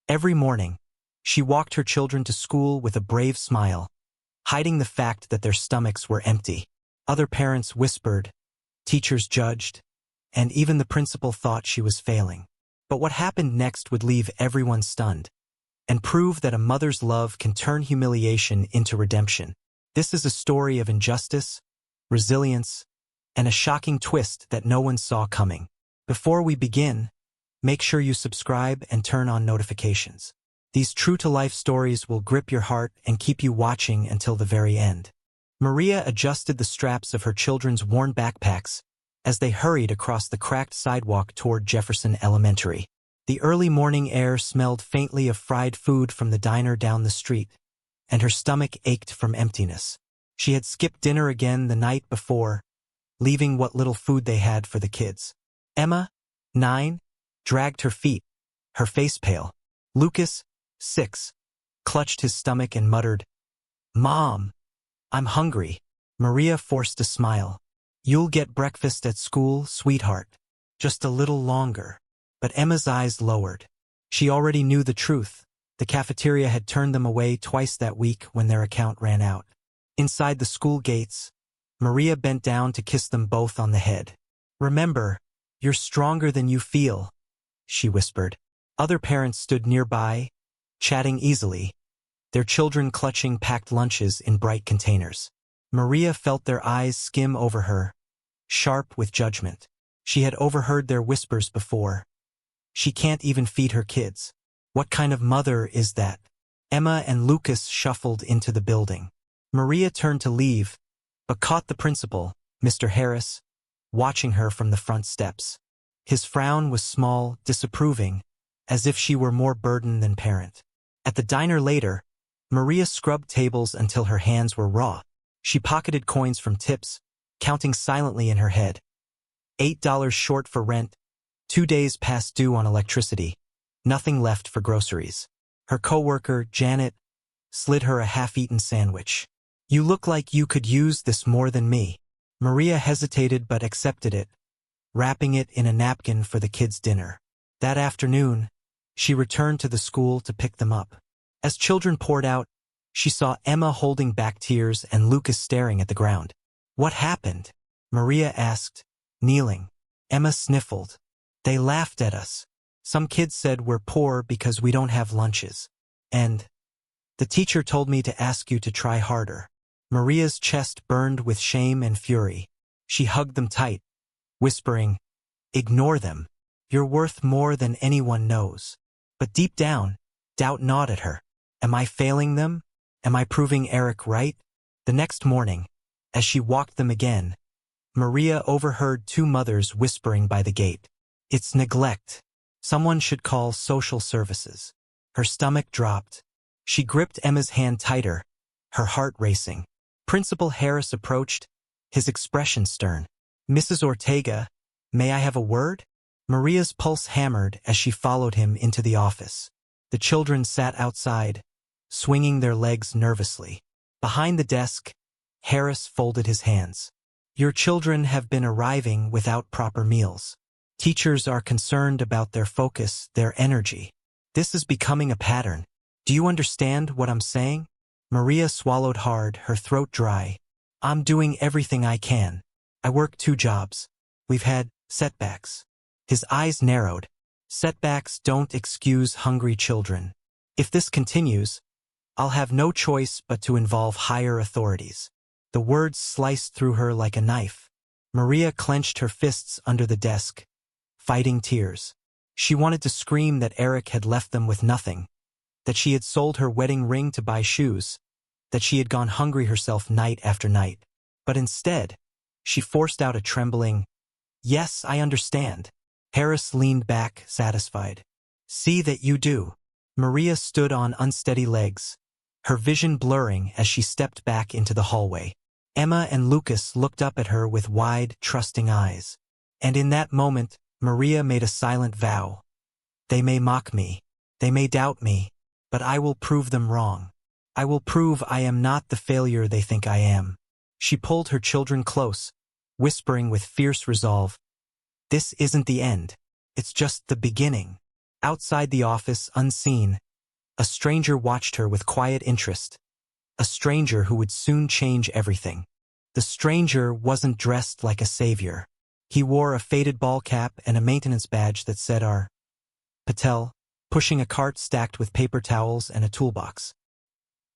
Every morning, she walked her children to school with a brave smile, hiding the fact that their stomachs were empty. Other parents whispered, teachers judged, and even the principal thought she was failing. But what happened next would leave everyone stunned and prove that a mother's love can turn humiliation into redemption. This is a story of injustice, resilience, and a shocking twist that no one saw coming. Before we begin, make sure you subscribe and turn on notifications. These true-to-life stories will grip your heart and keep you watching until the very end. Maria adjusted the straps of her children's worn backpacks as they hurried across the cracked sidewalk toward Jefferson Elementary. The early morning air smelled faintly of fried food from the diner down the street, and her stomach ached from emptiness. She had skipped dinner again the night before, leaving what little food they had for the kids. Emma, 9, dragged her feet, her face pale. Lucas, 6, clutched his stomach and muttered, "Mom, I'm hungry." Maria forced a smile. "You'll get breakfast at school, sweetheart. Just a little longer." But Emma's eyes lowered. She already knew the truth. The cafeteria had turned them away twice that week when their account ran out. Inside the school gates, Maria bent down to kiss them both on the head. "Remember, you're stronger than you feel," she whispered. Other parents stood nearby, chatting easily, their children clutching packed lunches in bright containers. Maria felt their eyes skim over her, sharp with judgment. She had overheard their whispers before. "She can't even feed her kids. What kind of mother is that?" Emma and Lucas shuffled into the building. Maria turned to leave, but caught the principal, Mr. Harris, watching her from the front steps. His frown was small, disapproving, as if she were more burden than parent. At the diner later, Maria scrubbed tables until her hands were raw. She pocketed coins from tips, counting silently in her head. $8 short for rent, 2 days past due on electricity, nothing left for groceries. Her coworker, Janet, slid her a half-eaten sandwich. "You look like you could use this more than me." Maria hesitated but accepted it, wrapping it in a napkin for the kids' dinner. That afternoon, she returned to the school to pick them up. As children poured out, she saw Emma holding back tears and Lucas staring at the ground. "What happened?" Maria asked, kneeling. Emma sniffled. "They laughed at us. Some kids said we're poor because we don't have lunches. And the teacher told me to ask you to try harder." Maria's chest burned with shame and fury. She hugged them tight, whispering, "Ignore them. You're worth more than anyone knows." But deep down, doubt gnawed at her. Am I failing them? Am I proving Eric right? The next morning, as she walked them again, Maria overheard 2 mothers whispering by the gate. "It's neglect. Someone should call social services." Her stomach dropped. She gripped Emma's hand tighter, her heart racing. Principal Harris approached, his expression stern. "Mrs. Ortega, may I have a word?" Maria's pulse hammered as she followed him into the office. The children sat outside, swinging their legs nervously. Behind the desk, Harris folded his hands. "Your children have been arriving without proper meals. Teachers are concerned about their focus, their energy. This is becoming a pattern. Do you understand what I'm saying?" Maria swallowed hard, her throat dry. "I'm doing everything I can. I work 2 jobs. We've had setbacks." His eyes narrowed. "Setbacks don't excuse hungry children. If this continues, I'll have no choice but to involve higher authorities." The words sliced through her like a knife. Maria clenched her fists under the desk, fighting tears. She wanted to scream that Eric had left them with nothing, that she had sold her wedding ring to buy shoes, that she had gone hungry herself night after night. But instead, she forced out a trembling, "Yes, I understand." Harris leaned back, satisfied. "See that you do." Maria stood on unsteady legs, her vision blurring as she stepped back into the hallway. Emma and Lucas looked up at her with wide, trusting eyes. And in that moment, Maria made a silent vow. "They may mock me, they may doubt me, but I will prove them wrong. I will prove I am not the failure they think I am." She pulled her children close, whispering with fierce resolve, "This isn't the end. It's just the beginning. Outside the office, unseen, a stranger watched her with quiet interest. A stranger who would soon change everything. The stranger wasn't dressed like a savior. He wore a faded ball cap and a maintenance badge that said R. Patel, pushing a cart stacked with paper towels and a toolbox.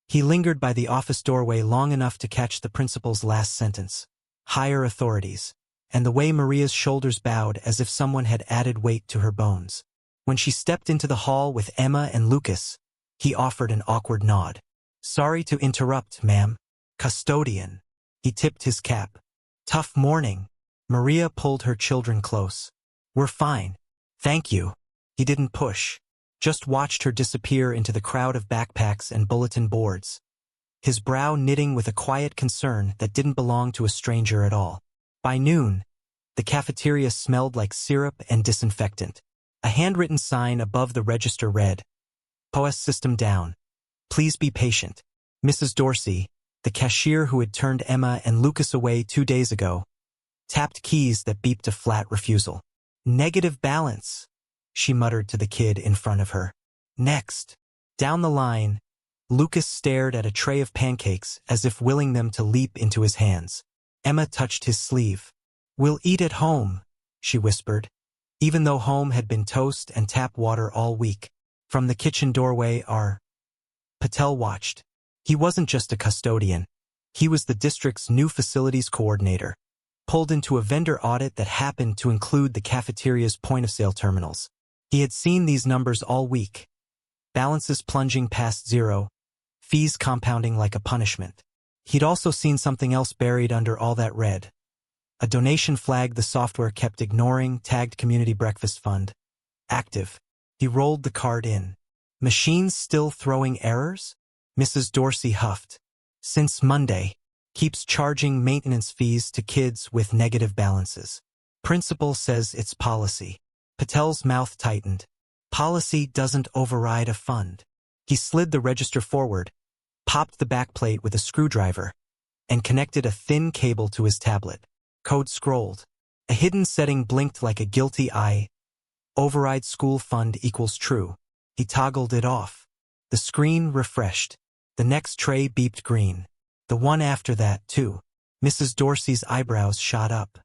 He lingered by the office doorway long enough to catch the principal's last sentence. Higher authorities. And the way Maria's shoulders bowed as if someone had added weight to her bones. When she stepped into the hall with Emma and Lucas, he offered an awkward nod. Sorry to interrupt, ma'am. Custodian. He tipped his cap. Tough morning. Maria pulled her children close. We're fine. Thank you. He didn't push. Just watched her disappear into the crowd of backpacks and bulletin boards. His brow knitting with a quiet concern that didn't belong to a stranger at all. By noon, the cafeteria smelled like syrup and disinfectant. A handwritten sign above the register read, POS system down. Please be patient. Mrs. Dorsey, the cashier who had turned Emma and Lucas away 2 days ago, tapped keys that beeped a flat refusal. Negative balance, she muttered to the kid in front of her. Next. Down the line, Lucas stared at a tray of pancakes as if willing them to leap into his hands. Emma touched his sleeve. We'll eat at home, she whispered, even though home had been toast and tap water all week. From the kitchen doorway, R. Patel watched. He wasn't just a custodian. He was the district's new facilities coordinator, pulled into a vendor audit that happened to include the cafeteria's point-of-sale terminals. He had seen these numbers all week. Balances plunging past zero, fees compounding like a punishment. He'd also seen something else buried under all that red. A donation flag the software kept ignoring, tagged Community Breakfast Fund. Active. He rolled the card in. Machines still throwing errors? Mrs. Dorsey huffed. Since Monday. Keeps charging maintenance fees to kids with negative balances. Principal says it's policy. Patel's mouth tightened. Policy doesn't override a fund. He slid the register forward, popped the backplate with a screwdriver, and connected a thin cable to his tablet. Code scrolled. A hidden setting blinked like a guilty eye. Override school fund equals true. He toggled it off. The screen refreshed. The next tray beeped green. The one after that, too. Mrs. Dorsey's eyebrows shot up.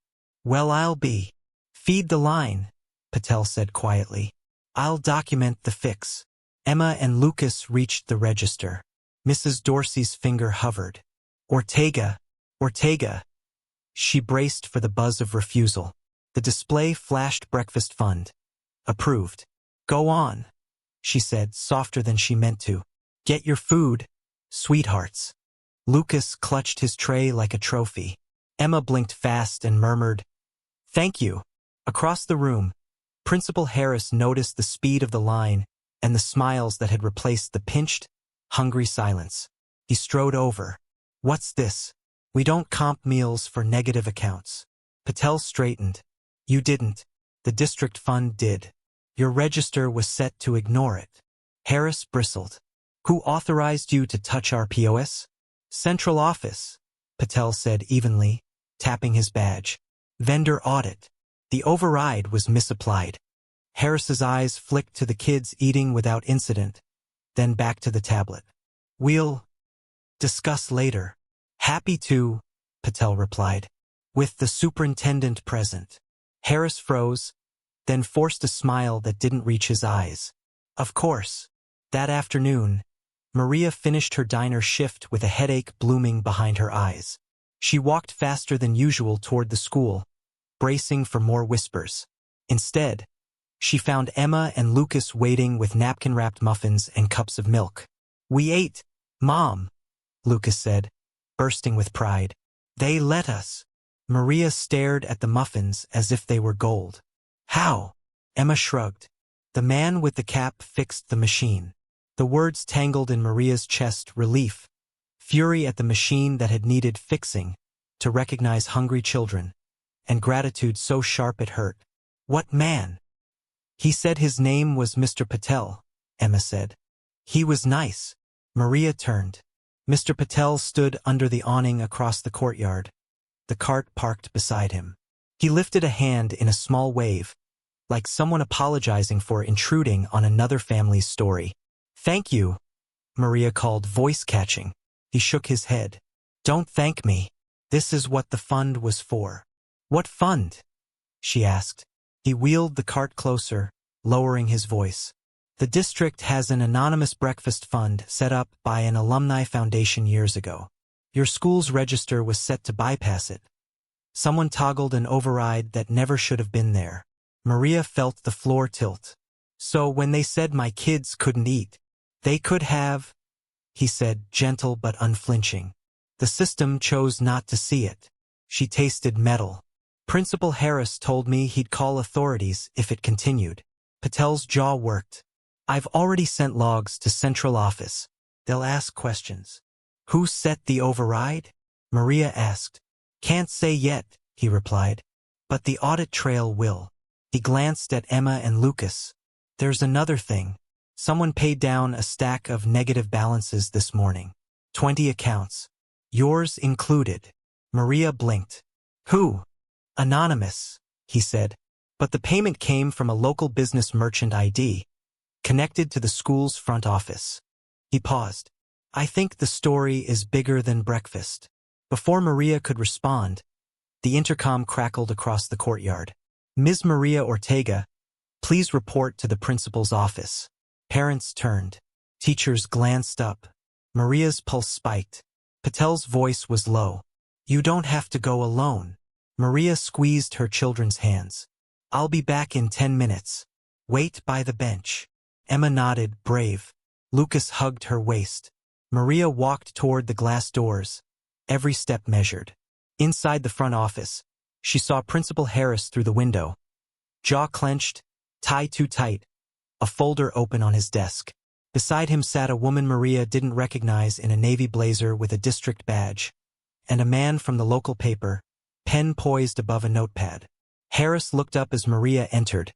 Well, I'll be. Feed the line, Patel said quietly. I'll document the fix. Emma and Lucas reached the register. Mrs. Dorsey's finger hovered. Ortega. Ortega. She braced for the buzz of refusal. The display flashed breakfast fund. Approved. Go on, she said, softer than she meant to. Get your food, sweethearts. Lucas clutched his tray like a trophy. Emma blinked fast and murmured, Thank you. Across the room, Principal Harris noticed the speed of the line and the smiles that had replaced the pinched, hungry silence. He strode over. What's this? We don't comp meals for negative accounts. Patel straightened. You didn't. The district fund did. Your register was set to ignore it. Harris bristled. Who authorized you to touch our POS? Central office, Patel said evenly, tapping his badge. Vendor audit. The override was misapplied. Harris's eyes flicked to the kids eating without incident, then back to the tablet. We'll discuss later. Happy to, Patel replied, with the superintendent present. Harris froze, then forced a smile that didn't reach his eyes. Of course. That afternoon, Maria finished her diner shift with a headache blooming behind her eyes. She walked faster than usual toward the school, bracing for more whispers. Instead, she found Emma and Lucas waiting with napkin-wrapped muffins and cups of milk. We ate, Mom, Lucas said, bursting with pride. They let us. Maria stared at the muffins as if they were gold. How? Emma shrugged. The man with the cap fixed the machine. The words tangled in Maria's chest, relief, fury at the machine that had needed fixing to recognize hungry children, and gratitude so sharp it hurt. What man? He said his name was Mr. Patel, Emma said. He was nice. Maria turned. Mr. Patel stood under the awning across the courtyard, the cart parked beside him. He lifted a hand in a small wave, like someone apologizing for intruding on another family's story. "Thank you," Maria called, voice catching. He shook his head. "Don't thank me. This is what the fund was for." "What fund?" she asked. He wheeled the cart closer, lowering his voice. "The district has an anonymous breakfast fund set up by an alumni foundation years ago. Your school's register was set to bypass it. Someone toggled an override that never should have been there." Maria felt the floor tilt. "So when they said my kids couldn't eat, they could have," he said, gentle but unflinching. "The system chose not to see it." She tasted metal. "Principal Harris told me he'd call authorities if it continued." Patel's jaw worked. "I've already sent logs to central office. They'll ask questions." "Who set the override?" Maria asked. "Can't say yet," he replied. "But the audit trail will." He glanced at Emma and Lucas. "There's another thing. Someone paid down a stack of negative balances this morning. 20 accounts. Yours included." Maria blinked. "Who?" "Anonymous," he said. "But the payment came from a local business merchant ID, connected to the school's front office." He paused. "I think the story is bigger than breakfast." Before Maria could respond, the intercom crackled across the courtyard. "Ms. Maria Ortega, please report to the principal's office." Parents turned. Teachers glanced up. Maria's pulse spiked. Patel's voice was low. "You don't have to go alone." Maria squeezed her children's hands. "I'll be back in 10 minutes. Wait by the bench." Emma nodded, brave. Lucas hugged her waist. Maria walked toward the glass doors, every step measured. Inside the front office, she saw Principal Harris through the window. Jaw clenched, tie too tight, a folder open on his desk. Beside him sat a woman Maria didn't recognize in a navy blazer with a district badge, and a man from the local paper, pen poised above a notepad. Harris looked up as Maria entered,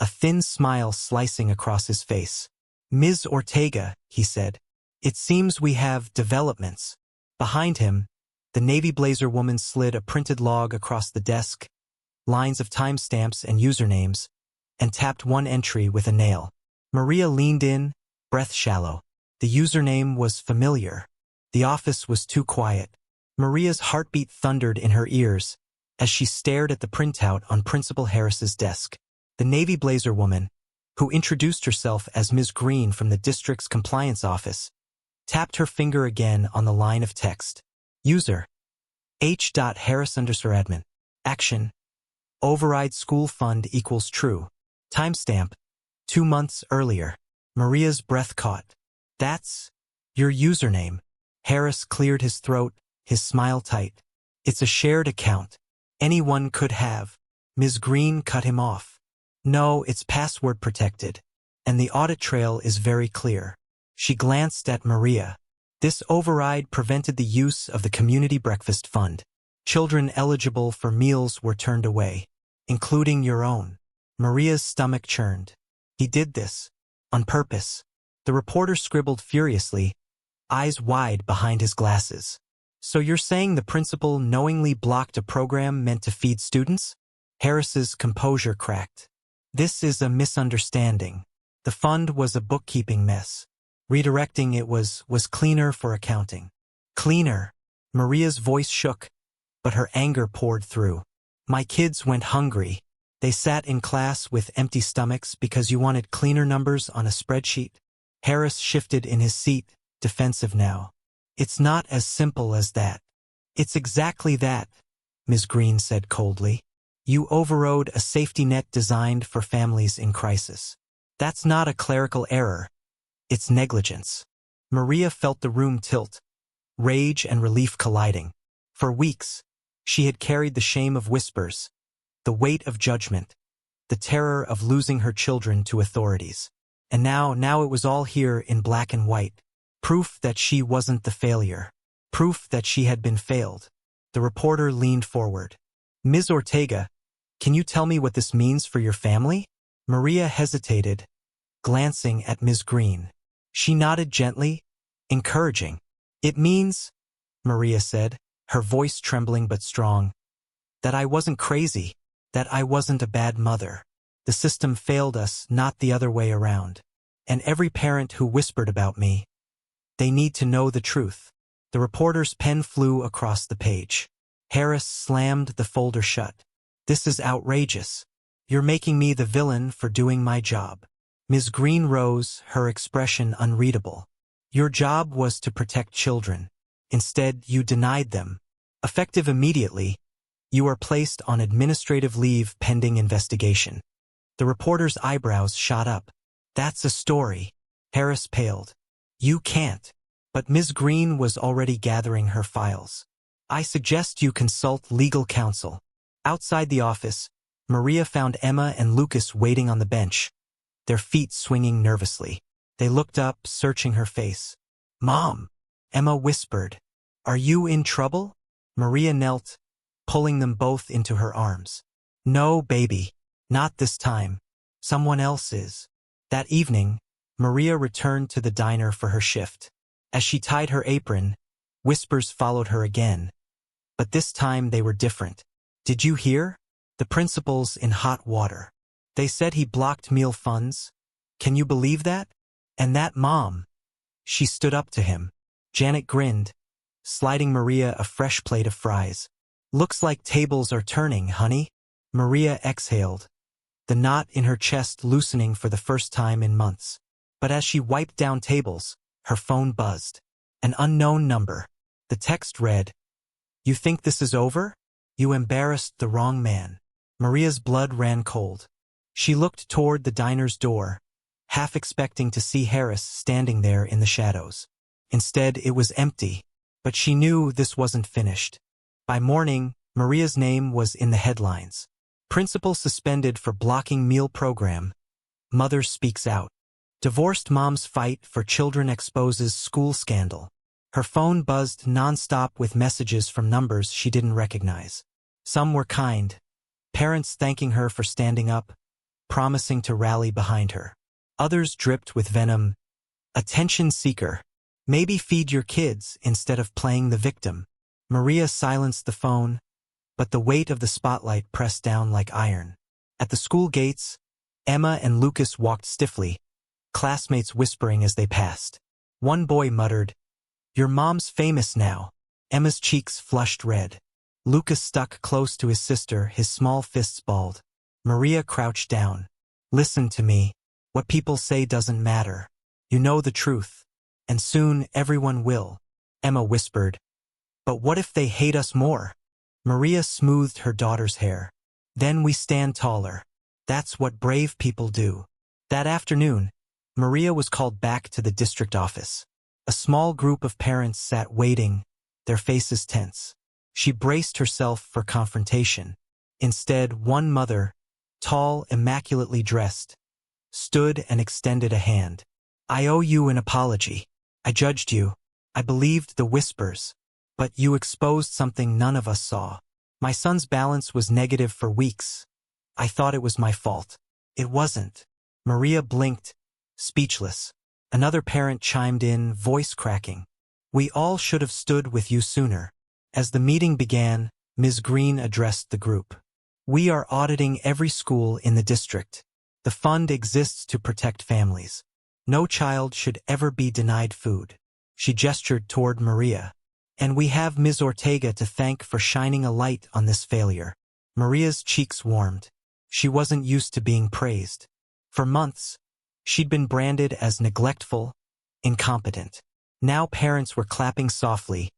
a thin smile slicing across his face. "Ms. Ortega," he said, "it seems we have developments." Behind him, the navy blazer woman slid a printed log across the desk, lines of timestamps and usernames, and tapped one entry with a nail. Maria leaned in, breath shallow. The username was familiar. The office was too quiet. Maria's heartbeat thundered in her ears as she stared at the printout on Principal Harris's desk. The navy blazer woman, who introduced herself as Ms. Green from the district's compliance office, tapped her finger again on the line of text. User H.Harris_admin. Action. Override school fund equals true. Timestamp 2 months earlier. Maria's breath caught. "That's your username." Harris cleared his throat, his smile tight. "It's a shared account. Anyone could have." Ms. Green cut him off. "No, it's password protected, and the audit trail is very clear." She glanced at Maria. "This override prevented the use of the community breakfast fund. Children eligible for meals were turned away, including your own." Maria's stomach churned. "He did this on purpose." The reporter scribbled furiously, eyes wide behind his glasses. "So you're saying the principal knowingly blocked a program meant to feed students?" Harris's composure cracked. "This is a misunderstanding. The fund was a bookkeeping mess. Redirecting it was cleaner for accounting." "Cleaner?" Maria's voice shook, but her anger poured through. "My kids went hungry. They sat in class with empty stomachs because you wanted cleaner numbers on a spreadsheet." Harris shifted in his seat, defensive now. "It's not as simple as that." "It's exactly that," Ms. Green said coldly. "You overrode a safety net designed for families in crisis. That's not a clerical error. It's negligence." Maria felt the room tilt, rage and relief colliding. For weeks, she had carried the shame of whispers, the weight of judgment, the terror of losing her children to authorities. And now it was all here in black and white. Proof that she wasn't the failure. Proof that she had been failed. The reporter leaned forward. "Ms. Ortega, can you tell me what this means for your family?" Maria hesitated, glancing at Ms. Green. She nodded gently, encouraging. "It means," Maria said, her voice trembling but strong, "that I wasn't crazy, that I wasn't a bad mother." The system failed us, not the other way around. And every parent who whispered about me, they need to know the truth. The reporter's pen flew across the page. Harris slammed the folder shut. This is outrageous. You're making me the villain for doing my job. Ms. Green rose, her expression unreadable. Your job was to protect children. Instead, you denied them. Effective immediately, you are placed on administrative leave pending investigation. The reporter's eyebrows shot up. That's a story. Harris paled. You can't. But Ms. Green was already gathering her files. I suggest you consult legal counsel. Outside the office, Maria found Emma and Lucas waiting on the bench, their feet swinging nervously. They looked up, searching her face. Mom, Emma whispered. Are you in trouble? Maria knelt, pulling them both into her arms. No, baby. Not this time. Someone else is. That evening, Maria returned to the diner for her shift. As she tied her apron, whispers followed her again. But this time they were different. Did you hear? The principal's in hot water. They said he blocked meal funds. Can you believe that? And that mom. She stood up to him. Janet grinned, sliding Maria a fresh plate of fries. Looks like tables are turning, honey. Maria exhaled, the knot in her chest loosening for the first time in months. But as she wiped down tables, her phone buzzed. An unknown number. The text read, You think this is over? You embarrassed the wrong man. Maria's blood ran cold. She looked toward the diner's door, half expecting to see Harris standing there in the shadows. Instead, it was empty, but she knew this wasn't finished. By morning, Maria's name was in the headlines. Principal suspended for blocking meal program. Mother speaks out. Divorced mom's fight for children exposes school scandal. Her phone buzzed nonstop with messages from numbers she didn't recognize. Some were kind, parents thanking her for standing up, promising to rally behind her. Others dripped with venom. Attention seeker. Maybe feed your kids instead of playing the victim. Maria silenced the phone, but the weight of the spotlight pressed down like iron. At the school gates, Emma and Lucas walked stiffly, classmates whispering as they passed. One boy muttered, Your mom's famous now. Emma's cheeks flushed red. Lucas stuck close to his sister, his small fists balled. Maria crouched down. Listen to me. What people say doesn't matter. You know the truth. And soon everyone will. Emma whispered. But what if they hate us more? Maria smoothed her daughter's hair. Then we stand taller. That's what brave people do. That afternoon, Maria was called back to the district office. A small group of parents sat waiting, their faces tense. She braced herself for confrontation. Instead, one mother, tall, immaculately dressed, stood and extended a hand. I owe you an apology. I judged you. I believed the whispers. But you exposed something none of us saw. My son's balance was negative for weeks. I thought it was my fault. It wasn't. Maria blinked, speechless. Another parent chimed in, voice cracking. We all should have stood with you sooner. As the meeting began, Ms. Green addressed the group. We are auditing every school in the district. The fund exists to protect families. No child should ever be denied food. She gestured toward Maria. And we have Ms. Ortega to thank for shining a light on this failure. Maria's cheeks warmed. She wasn't used to being praised. For months, she'd been branded as neglectful, incompetent. Now parents were clapping softly,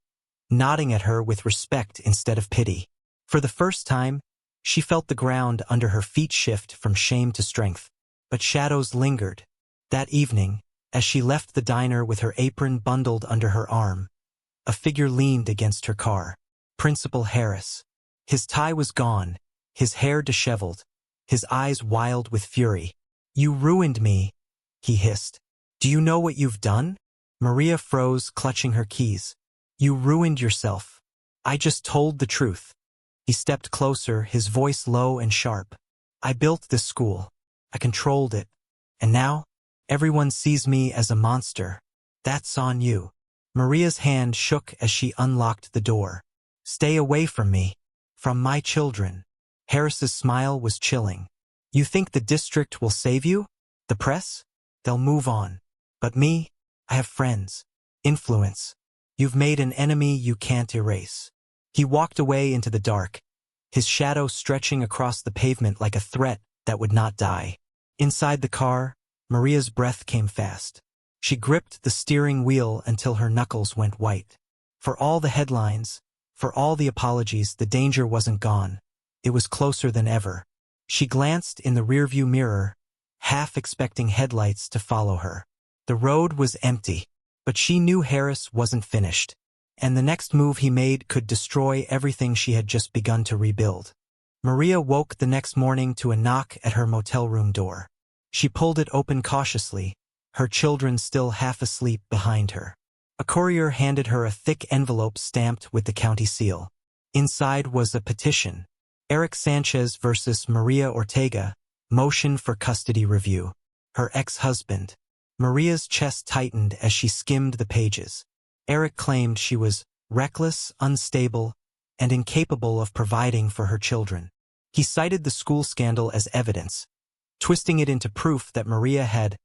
nodding at her with respect instead of pity. For the first time, she felt the ground under her feet shift from shame to strength. But shadows lingered. That evening, as she left the diner with her apron bundled under her arm, a figure leaned against her car. Principal Harris. His tie was gone, his hair disheveled, his eyes wild with fury. You ruined me, he hissed. Do you know what you've done? Maria froze, clutching her keys. You ruined yourself. I just told the truth. He stepped closer, his voice low and sharp. I built this school. I controlled it. And now, everyone sees me as a monster. That's on you. Maria's hand shook as she unlocked the door. Stay away from me. From my children. Harris's smile was chilling. You think the district will save you? The press? They'll move on. But me? I have friends. Influence. You've made an enemy you can't erase. He walked away into the dark, his shadow stretching across the pavement like a threat that would not die. Inside the car, Maria's breath came fast. She gripped the steering wheel until her knuckles went white. For all the headlines, for all the apologies, the danger wasn't gone. It was closer than ever. She glanced in the rearview mirror, half expecting headlights to follow her. The road was empty, but she knew Harris wasn't finished, and the next move he made could destroy everything she had just begun to rebuild. Maria woke the next morning to a knock at her motel room door. She pulled it open cautiously, her children still half asleep behind her. A courier handed her a thick envelope stamped with the county seal. Inside was a petition. Eric Sanchez versus Maria Ortega, motion for custody review. Her ex-husband. Maria's chest tightened as she skimmed the pages. Eric claimed she was reckless, unstable, and incapable of providing for her children. He cited the school scandal as evidence, twisting it into proof that Maria had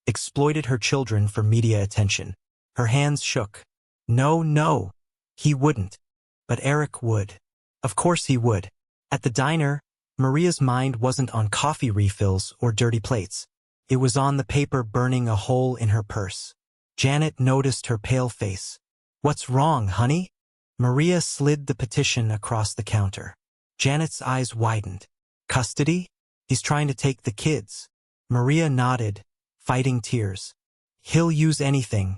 exploited her children for media attention. Her hands shook. No, he wouldn't. But Eric would. Of course he would. At the diner, Maria's mind wasn't on coffee refills or dirty plates. It was on the paper burning a hole in her purse. Janet noticed her pale face. "What's wrong, honey?" Maria slid the petition across the counter. Janet's eyes widened. "Custody? He's trying to take the kids." Maria nodded, fighting tears. "He'll use anything.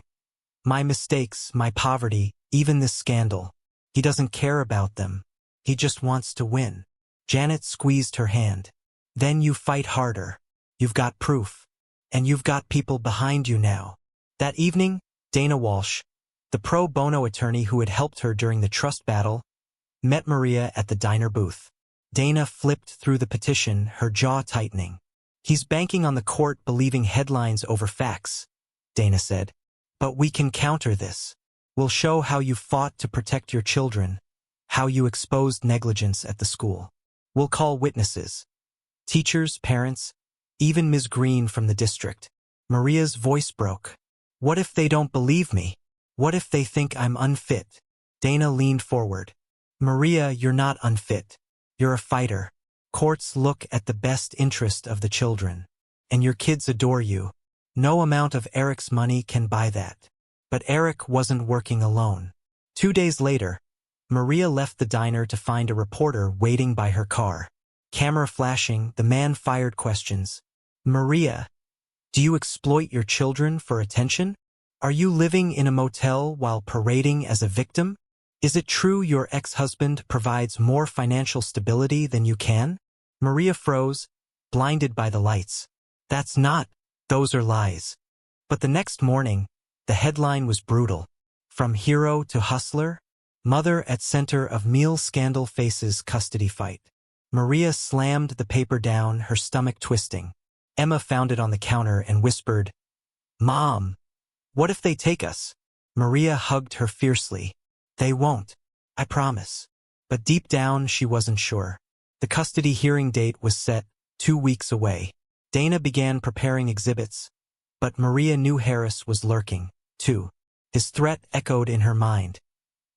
My mistakes, my poverty, even this scandal. He doesn't care about them. He just wants to win." Janet squeezed her hand. "Then you fight harder. You've got proof. And you've got people behind you now." That evening, Dana Walsh, the pro bono attorney who had helped her during the trust battle, met Maria at the diner booth. Dana flipped through the petition, her jaw tightening. "He's banking on the court believing headlines over facts," Dana said. "But we can counter this. We'll show how you fought to protect your children, how you exposed negligence at the school. We'll call witnesses. Teachers, parents, even Ms. Green from the district." Maria's voice broke. "What if they don't believe me? What if they think I'm unfit?" Dana leaned forward. "Maria, you're not unfit. You're a fighter. Courts look at the best interest of the children. And your kids adore you. No amount of Eric's money can buy that." But Eric wasn't working alone. 2 days later, Maria left the diner to find a reporter waiting by her car. Camera flashing, the man fired questions. "Maria, do you exploit your children for attention? Are you living in a motel while parading as a victim? Is it true your ex-husband provides more financial stability than you can?" Maria froze, blinded by the lights. "That's not. Those are lies." But the next morning, the headline was brutal. From hero to hustler, mother at center of meal scandal faces custody fight. Maria slammed the paper down, her stomach twisting. Emma found it on the counter and whispered, "Mom, what if they take us?" Maria hugged her fiercely. "They won't. I promise." But deep down, she wasn't sure. The custody hearing date was set, 2 weeks away. Dana began preparing exhibits, but Maria knew Harris was lurking, too. His threat echoed in her mind.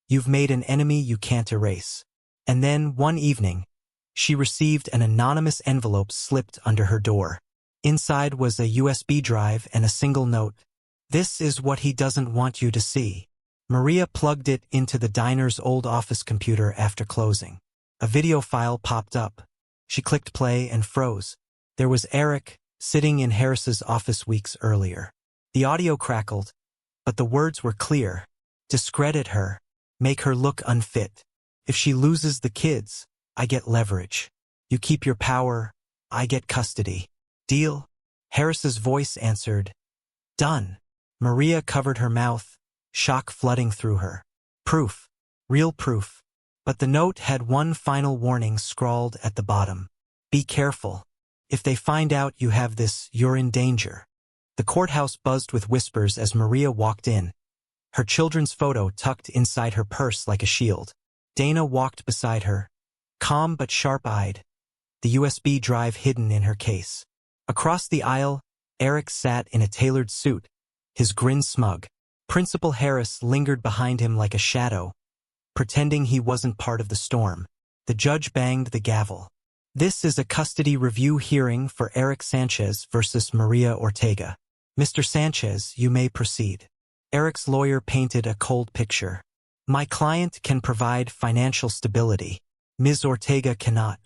"You've made an enemy you can't erase." And then, one evening, she received an anonymous envelope slipped under her door. Inside was a USB drive and a single note. "This is what he doesn't want you to see." Maria plugged it into the diner's old office computer after closing. A video file popped up. She clicked play and froze. There was Eric, sitting in Harris's office weeks earlier. The audio crackled, but the words were clear. "Discredit her. Make her look unfit. If she loses the kids, I get leverage. You keep your power, I get custody. Deal?" Harris's voice answered, "Done." Maria covered her mouth, shock flooding through her. Proof. Real proof. But the note had one final warning scrawled at the bottom. "Be careful. If they find out you have this, you're in danger." The courthouse buzzed with whispers as Maria walked in, her children's photo tucked inside her purse like a shield. Dana walked beside her, calm but sharp-eyed. the USB drive hidden in her case. Across the aisle, Eric sat in a tailored suit, his grin smug. Principal Harris lingered behind him like a shadow, pretending he wasn't part of the storm. The judge banged the gavel. This is a custody review hearing for Eric Sanchez versus Maria Ortega. Mr. Sanchez, you may proceed. Eric's lawyer painted a cold picture. My client can provide financial stability. Ms. Ortega cannot.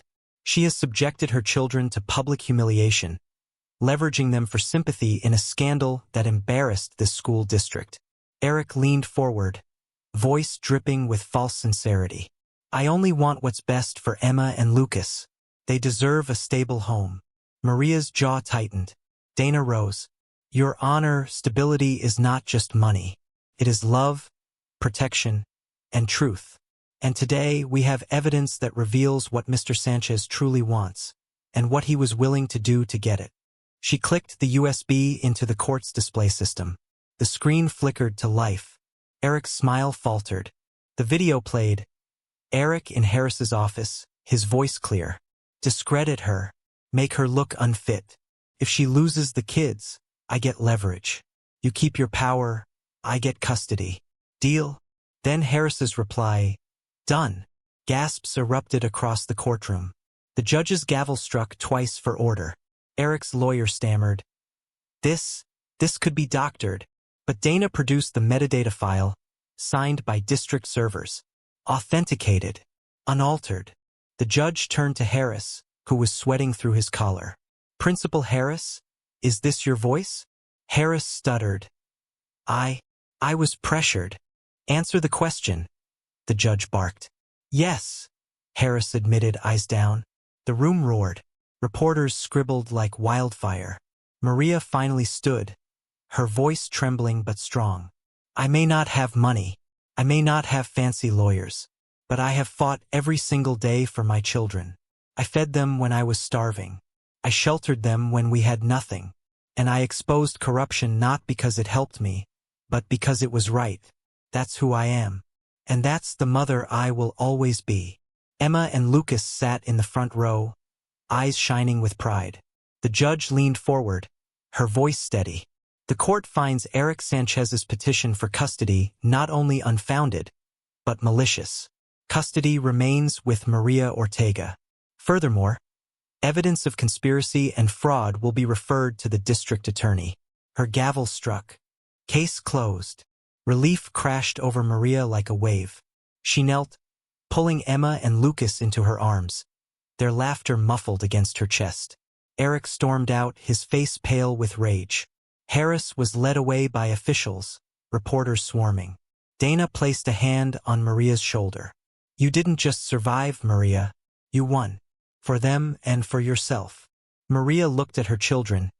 She has subjected her children to public humiliation, leveraging them for sympathy in a scandal that embarrassed this school district. Eric leaned forward, voice dripping with false sincerity. I only want what's best for Emma and Lucas. They deserve a stable home. Maria's jaw tightened. Dana rose. Your Honor, stability is not just money. It is love, protection, and truth. And today we have evidence that reveals what Mr. Sanchez truly wants, and what he was willing to do to get it. She clicked the USB into the court's display system. The screen flickered to life. Eric's smile faltered. The video played. Eric in Harris's office, his voice clear. Discredit her. Make her look unfit. If she loses the kids, I get leverage. You keep your power, I get custody. Deal? Then Harris's reply, done. Gasps erupted across the courtroom. The judge's gavel struck twice for order. Eric's lawyer stammered. This could be doctored. But Dana produced the metadata file, signed by district servers. Authenticated. Unaltered. The judge turned to Harris, who was sweating through his collar. Principal Harris, is this your voice? Harris stuttered. I was pressured. Answer the question. The judge barked. Yes, Harris admitted, eyes down. The room roared. Reporters scribbled like wildfire. Maria finally stood, her voice trembling but strong. I may not have money. I may not have fancy lawyers. But I have fought every single day for my children. I fed them when I was starving. I sheltered them when we had nothing. And I exposed corruption not because it helped me, but because it was right. That's who I am. And that's the mother I will always be. Emma and Lucas sat in the front row, eyes shining with pride. The judge leaned forward, her voice steady. The court finds Eric Sanchez's petition for custody not only unfounded, but malicious. Custody remains with Maria Ortega. Furthermore, evidence of conspiracy and fraud will be referred to the district attorney. Her gavel struck. Case closed. Relief crashed over Maria like a wave. She knelt, pulling Emma and Lucas into her arms, their laughter muffled against her chest. Eric stormed out, his face pale with rage. Harris was led away by officials, reporters swarming. Dana placed a hand on Maria's shoulder. You didn't just survive, Maria. You won. For them and for yourself. Maria looked at her children,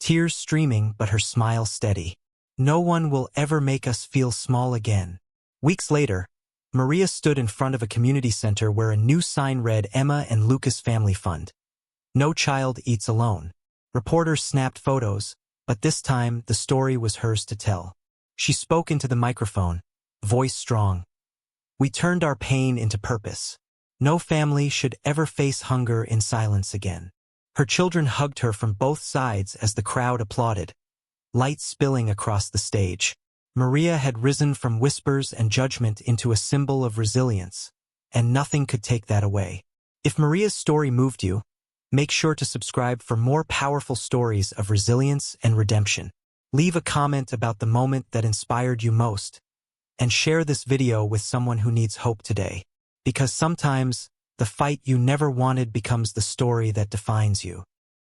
tears streaming but her smile steady. No one will ever make us feel small again. Weeks later, Maria stood in front of a community center where a new sign read Emma and Lucas Family Fund. No child eats alone. Reporters snapped photos, but this time the story was hers to tell. She spoke into the microphone, voice strong. We turned our pain into purpose. No family should ever face hunger in silence again. Her children hugged her from both sides as the crowd applauded, light spilling across the stage. Maria had risen from whispers and judgment into a symbol of resilience, and nothing could take that away. If Maria's story moved you, make sure to subscribe for more powerful stories of resilience and redemption. Leave a comment about the moment that inspired you most, and share this video with someone who needs hope today. Because sometimes, the fight you never wanted becomes the story that defines you.